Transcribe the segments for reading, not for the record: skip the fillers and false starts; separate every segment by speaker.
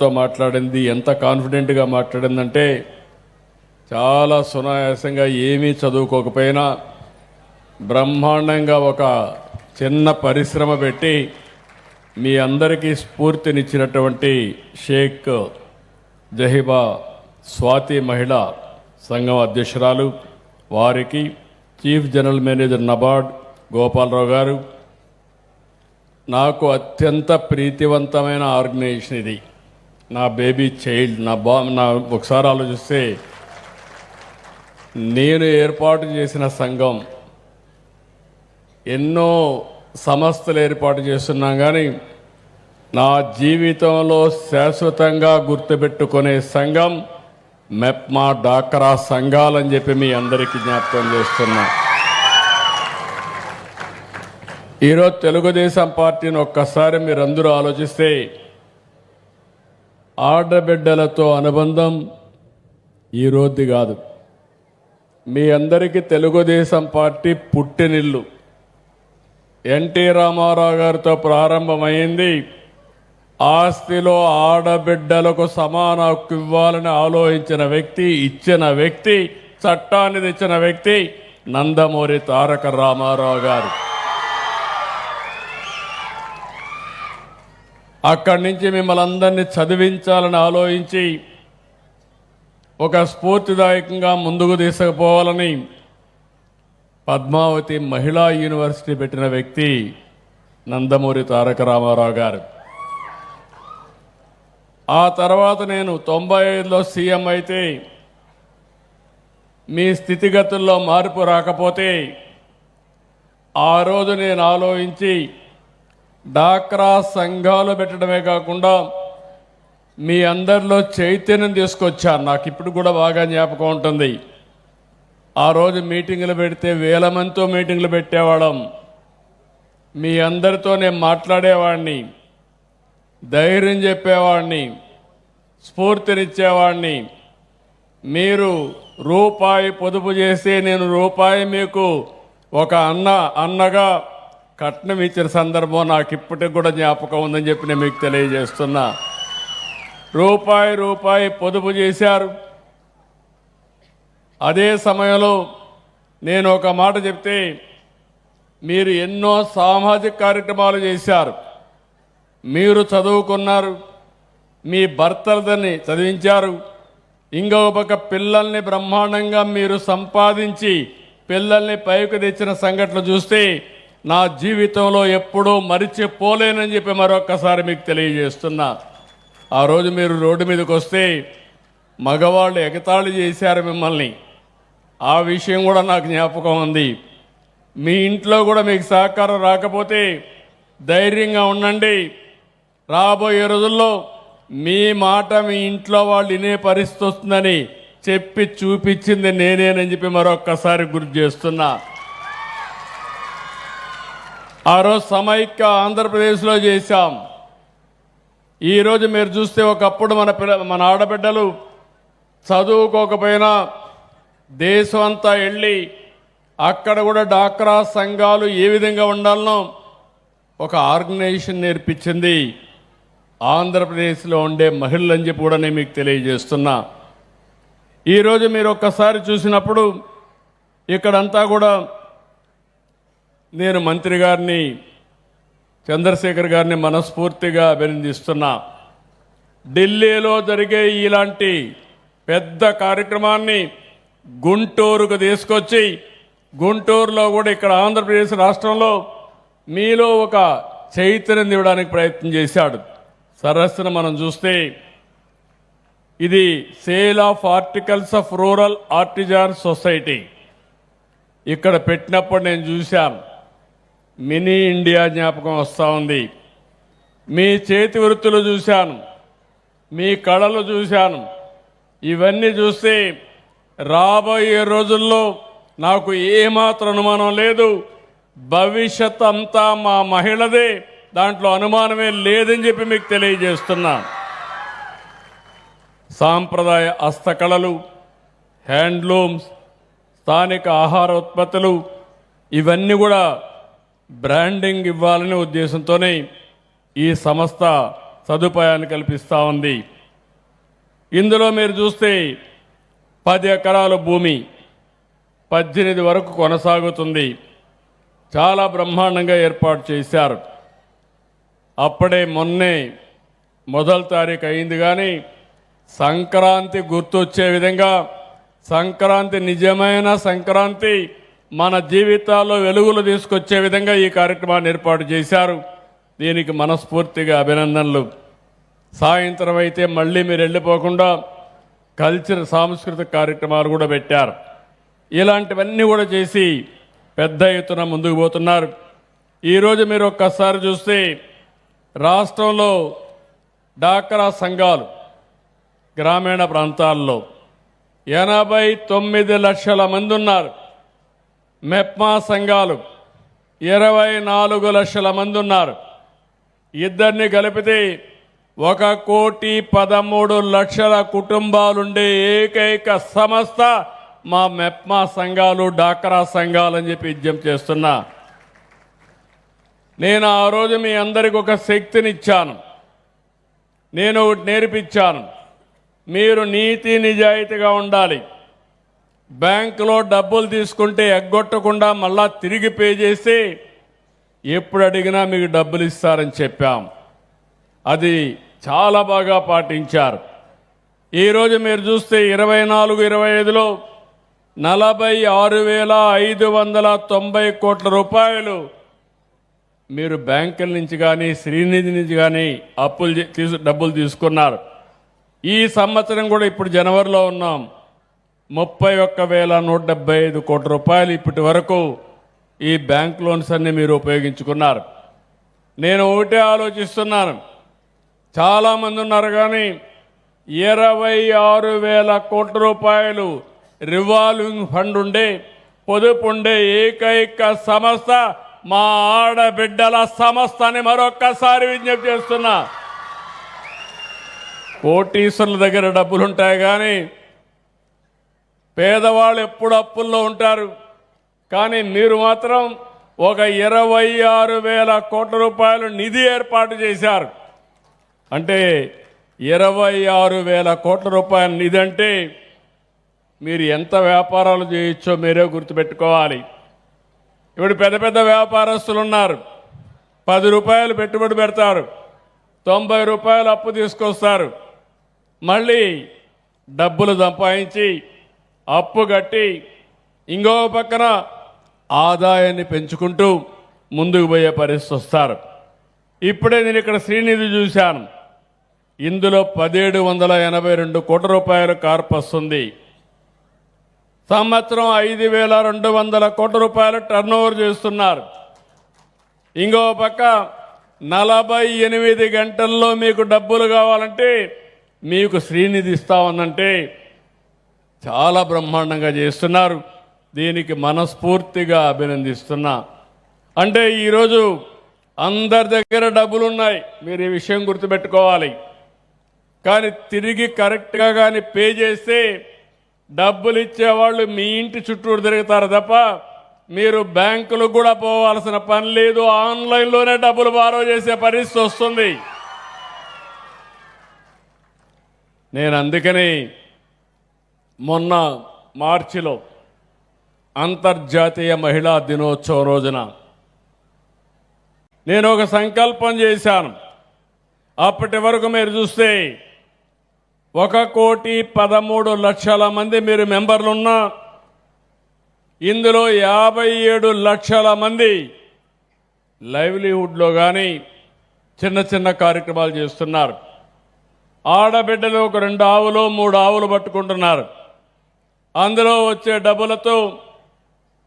Speaker 1: తో మాట్లాడింది ఎంత కాన్ఫిడెంట్గా మాట్లాడిందంటే చాలా సునాయాసంగా ఏమీ చదువుకోకపోయినా బ్రహ్మాండంగా ఒక చిన్న పరిశ్రమ పెట్టి మీ అందరికీ స్ఫూర్తినిచ్చినటువంటి షేక్ జహీబా స్వాతి మహిళా సంఘం అధ్యక్షురాలు వారికి chief general manager NABARD Gopalarao గారు నాకు అత్యంత ప్రీతివంతమైన ఆర్గనైజేషన్ ఇది. నా బేబీ చైల్డ్ నా ఒకసారి ఆలోచిస్తే నేను ఏర్పాటు చేసిన సంఘం ఎన్నో సంస్థలు ఏర్పాటు చేస్తున్నాం, కానీ నా జీవితంలో శాశ్వతంగా గుర్తుపెట్టుకునే సంఘం మెప్మా డాక్రా సంఘాలని చెప్పి మీ అందరికీ జ్ఞాపకం చేస్తున్నా. ఈరోజు తెలుగుదేశం పార్టీని ఒక్కసారి మీరందరూ ఆలోచిస్తే ఆడబిడ్డలతో అనుబంధం ఈరోజు కాదు. మీ అందరికీ తెలుగుదేశం పార్టీ పుట్టినిల్లు ఎన్టీ రామారావు గారితో ప్రారంభమైంది. ఆస్తిలో ఆడబిడ్డలకు సమాన హక్కు ఇవ్వాలని ఆలోచించిన వ్యక్తి, ఇచ్చిన వ్యక్తి, చట్టాన్ని తెచ్చిన వ్యక్తి నందమూరి తారక రామారావు గారు. అక్కడి నుంచి మిమ్మల్ని అందరినీ చదివించాలని ఆలోచించి ఒక స్ఫూర్తిదాయకంగా ముందుకు తీసుకుపోవాలని పద్మావతి మహిళా యూనివర్సిటీ పెట్టిన వ్యక్తి నందమూరి తారక రామారావు గారు. ఆ తర్వాత నేను 95లో సీఎం అయితే మీ స్థితిగతుల్లో మార్పు రాకపోతే ఆ రోజు నేను ఆలోచించి డాక్రా సంఘాలు పెట్టడమే కాకుండా మీ అందరిలో చైతన్యం తీసుకొచ్చాను. నాకు ఇప్పుడు కూడా బాగా జ్ఞాపకం ఉంటుంది. ఆ రోజు మీటింగులు పెడితే వేల మందితో మీటింగులు పెట్టేవాళ్ళం. మీ అందరితో నేను మాట్లాడేవాడిని, ధైర్యం చెప్పేవాడిని, స్ఫూర్తినిచ్చేవాడిని. మీరు రూపాయి పొదుపు చేస్తే నేను రూపాయి మీకు ఒక అన్నగా కట్నం ఇచ్చిన సందర్భం నాకు ఇప్పటికి కూడా జ్ఞాపకం ఉందని చెప్పి నేను మీకు తెలియజేస్తున్నా. రూపాయి పొదుపు చేశారు. అదే సమయంలో నేను ఒక మాట చెప్తే మీరు ఎన్నో సామాజిక కార్యక్రమాలు చేశారు. మీరు చదువుకున్నారు, మీ భర్తలని చదివించారు, ఇంకొక పక్క పిల్లల్ని బ్రహ్మాండంగా మీరు సంపాదించి పిల్లల్ని పైకి తెచ్చిన సంఘటనలు చూస్తే నా జీవితంలో ఎప్పుడూ మరిచిపోలేనని చెప్పి మరొక్కసారి మీకు తెలియజేస్తున్నా. ఆ రోజు మీరు రోడ్డు మీదకి వస్తే మగవాళ్ళు ఎగతాళి చేశారు మిమ్మల్ని. ఆ విషయం కూడా నాకు జ్ఞాపకం ఉంది. మీ ఇంట్లో కూడా మీకు సహకారం రాకపోతే ధైర్యంగా ఉండండి. రాబోయే రోజుల్లో మీ మాట మీ ఇంట్లో వాళ్ళు వినే పరిస్థితి వస్తుందని చెప్పి చూపించింది నేనేనని చెప్పి మరొక్కసారి గుర్తు చేస్తున్నా. ఆ రోజు సమైక్య ఆంధ్రప్రదేశ్లో చేశాం. ఈరోజు మీరు చూస్తే ఒకప్పుడు మన ఆడబిడ్డలు చదువుకోకపోయినా దేశం అంతా వెళ్ళి అక్కడ కూడా డాక్రా సంఘాలు ఏ విధంగా ఉండాలనో ఒక ఆర్గనైజేషన్ నేర్పించింది ఆంధ్రప్రదేశ్లో ఉండే మహిళలు అని చెప్పి కూడా నేను మీకు తెలియజేస్తున్నా. ఈరోజు మీరు ఒక్కసారి చూసినప్పుడు ఇక్కడంతా కూడా నేను మంత్రి గారిని చంద్రశేఖర్ గారిని మనస్ఫూర్తిగా అభినందిస్తున్నా. ఢిల్లీలో జరిగే ఇలాంటి పెద్ద కార్యక్రమాన్ని గుంటూరుకు తీసుకొచ్చి గుంటూరులో కూడా ఇక్కడ ఆంధ్రప్రదేశ్ రాష్ట్రంలో మీలో ఒక చైతన్యం ఇవ్వడానికి ప్రయత్నం చేశాడు. సరస్సును మనం చూస్తే ఇది sale of articles of rural artisan society ఇక్కడ పెట్టినప్పుడు నేను చూశాను. మినీ ఇండియా జ్ఞాపకం వస్తూ ఉంది. మీ చేతి వృత్తులు చూశాను, మీ కళలు చూశాను. ఇవన్నీ చూస్తే రాబోయే రోజుల్లో నాకు ఏమాత్రం అనుమానం లేదు, భవిష్యత్ అంతా మా మహిళదే, దాంట్లో అనుమానమే లేదని చెప్పి మీకు తెలియజేస్తున్నా. సాంప్రదాయ హస్తకళలు, హ్యాండ్లూమ్స్, స్థానిక ఆహార ఉత్పత్తులు ఇవన్నీ కూడా బ్రాండింగ్ ఇవ్వాలనే ఉద్దేశంతోనే ఈ సంస్థ సదుపాయాన్ని కల్పిస్తూ ఉంది. ఇందులో మీరు చూస్తే 10 ఎకరాల భూమి 18 వరకు కొనసాగుతుంది. చాలా బ్రహ్మాండంగా ఏర్పాటు చేశారు. అప్పుడే మొన్నే మొదటి తారీఖు అయింది, కానీ సంక్రాంతి గుర్తొచ్చే విధంగా, సంక్రాంతి నిజమైన సంక్రాంతి మన జీవితాల్లో వెలుగులు తీసుకొచ్చే విధంగా ఈ కార్యక్రమాన్ని ఏర్పాటు చేశారు. దీనికి మనస్ఫూర్తిగా అభినందనలు. సాయంత్రం అయితే మళ్ళీ మీరు వెళ్ళిపోకుండా సాంస్కృతిక కార్యక్రమాలు కూడా పెట్టారు. ఇలాంటివన్నీ కూడా చేసి పెద్ద ఎత్తున ముందుకు పోతున్నారు. ఈరోజు మీరు ఒక్కసారి చూస్తే రాష్ట్రంలో డాక్రా సంఘాలు గ్రామీణ ప్రాంతాల్లో 89 లక్షల మంది ఉన్నారు. మెప్మా సంఘాలు 24 లక్షల మంది ఉన్నారు. ఇద్దరిని కలిపితే 1,13,00,000 కుటుంబాలుండే ఏకైక సంస్థ మా మెప్మా సంఘాలు, డాక్రా సంఘాలు అని చెప్పి విజ్ఞప్తి చేస్తున్నా. నేను ఆ రోజు మీ అందరికి ఒక శక్తినిచ్చాను, నేను ఒకటి నేర్పించాను. మీరు నీతి నిజాయితీగా ఉండాలి. బ్యాంకులో డబ్బులు తీసుకుంటే ఎగ్గొట్టకుండా మళ్ళా తిరిగి పే చేసి ఎప్పుడు అడిగినా మీకు డబ్బులు ఇస్తారని చెప్పాం. అది చాలా బాగా పాటించారు. ఈరోజు మీరు చూస్తే 24-25లో 46,590 కోట్ల రూపాయలు మీరు బ్యాంకుల నుంచి కానీ శ్రీనిధి నుంచి కానీ డబ్బులు తీసుకున్నారు. ఈ సంవత్సరం కూడా ఇప్పుడు జనవరిలో ఉన్నాం, 31,175 కోట్ల రూపాయలు ఇప్పటి వరకు ఈ బ్యాంక్ లోన్స్ అన్ని మీరు ఉపయోగించుకున్నారు. నేను ఒకటే ఆలోచిస్తున్నాను, చాలామంది ఉన్నారు కానీ 26,000 కోట్ల రూపాయలు రివాల్వింగ్ ఫండ్ ఉండే, పొదుపు ఉండే ఏకైక సంస్థ మా ఆడబిడ్డల సంస్థ అని మరొక్కసారి విజ్ఞప్తి చేస్తున్నా. కోటీశ్వరుల దగ్గర డబ్బులుంటాయి కానీ పేదవాళ్ళు ఎప్పుడు అప్పుల్లో ఉంటారు. కానీ మీరు మాత్రం ఒక 26,000 కోట్ల రూపాయలు నిధి ఏర్పాటు చేశారు. అంటే 26,000 కోట్ల రూపాయల నిధి అంటే మీరు ఎంత వ్యాపారాలు చేయొచ్చో మీరే గుర్తుపెట్టుకోవాలి. ఇప్పుడు పెద్ద పెద్ద వ్యాపారస్తులు ఉన్నారు, 10 రూపాయలు పెట్టుబడి పెడతారు, 90 రూపాయలు అప్పు తీసుకొస్తారు, మళ్ళీ డబ్బులు సంపాదించి అప్పు కట్టి ఇంకో పక్కన ఆదాయాన్ని పెంచుకుంటూ ముందుకు పోయే పరిస్థితి వస్తారు. ఇప్పుడే నేను ఇక్కడ శ్రీనిధి చూశాను, ఇందులో 1,782 కోట్ల రూపాయల కార్పస్ ఉంది. సంవత్సరం 5,200 కోట్ల రూపాయలు టర్న్ ఓవర్ చేస్తున్నారు. ఇంకో పక్క 48 గంటల్లో మీకు డబ్బులు కావాలంటే మీకు శ్రీనిధి ఇస్తామన్నంటే చాలా బ్రహ్మాండంగా చేస్తున్నారు. దీనికి మనస్ఫూర్తిగా అభినందిస్తున్నా. అంటే ఈరోజు అందరి దగ్గర డబ్బులు ఉన్నాయి, మీరు ఈ విషయం గుర్తుపెట్టుకోవాలి. కానీ తిరిగి కరెక్ట్గా కానీ పే చేస్తే డబ్బులు ఇచ్చేవాళ్ళు మీ ఇంటి చుట్టూరు తిరుగుతారు తప్ప మీరు బ్యాంకులకు కూడా పోవాల్సిన పని లేదు. ఆన్లైన్లోనే డబ్బులు బారో చేసే పరిస్థితి వస్తుంది. నేను అందుకని మొన్న మార్చిలో అంతర్జాతీయ మహిళా దినోత్సవం రోజున నేను ఒక సంకల్పం చేశాను. అప్పటి వరకు మీరు చూస్తే 1,13,00,000 మంది మీరు మెంబర్లు ఉన్నా ఇందులో 57 లక్షల మంది లైవ్లీహుడ్లో కానీ చిన్న చిన్న కార్యక్రమాలు చేస్తున్నారు. ఆడబిడ్డలు ఒక 2 ఆవులు 3 ఆవులు పట్టుకుంటున్నారు. అందులో వచ్చే డబ్బులతో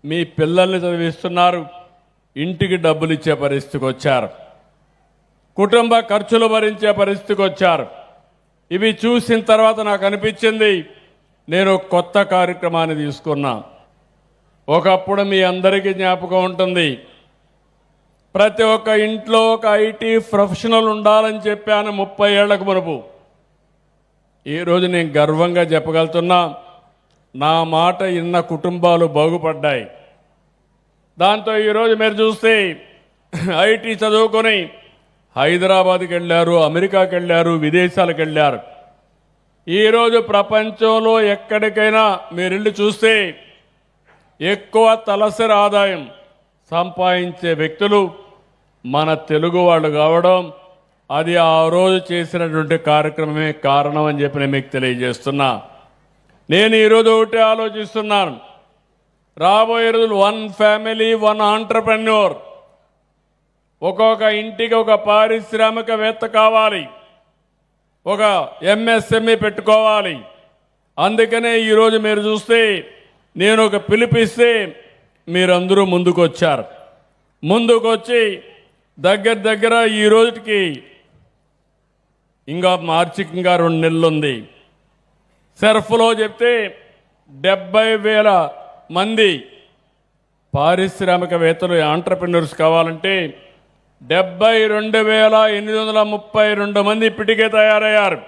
Speaker 1: మీ పిల్లల్ని చదివిస్తున్నారు, ఇంటికి డబ్బులు ఇచ్చే పరిస్థితికి వచ్చారు, కుటుంబ ఖర్చులు భరించే పరిస్థితికి వచ్చారు. ఇవి చూసిన తర్వాత నాకు అనిపించింది నేను కొత్త కార్యక్రమాన్ని తీసుకున్నా. ఒకప్పుడు మీ అందరికీ జ్ఞాపకం ఉంటుంది, ప్రతి ఒక్క ఇంట్లో ఒక ఐటీ ప్రొఫెషనల్ ఉండాలని చెప్పాను 30 ఏళ్లకు మునుపు. ఈరోజు నేను గర్వంగా చెప్పగలుగుతున్నా, నా మాట ఇన్న కుటుంబాలు బాగుపడ్డాయి. దాంతో ఈరోజు మీరు చూస్తే ఐటీ చదువుకొని హైదరాబాద్కి వెళ్ళారు, అమెరికాకి వెళ్ళారు, విదేశాలకు వెళ్ళారు. ఈరోజు ప్రపంచంలో ఎక్కడికైనా మీరు వెళ్ళి చూస్తే ఎక్కువ తలసరి ఆదాయం సంపాదించే వ్యక్తులు మన తెలుగు వాళ్ళు కావడం, అది ఆ రోజు చేసినటువంటి కార్యక్రమమే కారణం అని చెప్పి నేను మీకు తెలియజేస్తున్నా. నేను ఈరోజు ఒకటి ఆలోచిస్తున్నాను, రాబోయే రోజులు 1 ఫ్యామిలీ 1 ఆంటర్ప్రెన్యూర్, ఒక్కొక్క ఇంటికి ఒక పారిశ్రామికవేత్త కావాలి, ఒక ఎంఎస్ఎంఈ పెట్టుకోవాలి. అందుకనే ఈరోజు మీరు చూస్తే నేను ఒక పిలిపిస్తే మీరందరూ ముందుకొచ్చారు. ముందుకొచ్చి దగ్గర ఈ రోజుకి ఇంకా మార్చికి ఇంకా 2 నెలలు ఉంది. సెర్ఫ్లో చెప్తే 70,000 మంది పారిశ్రామికవేత్తలు ఆంటర్ప్రెన్యూర్స్ కావాలంటే 72,832 మంది ఇప్పటికే తయారయ్యారు.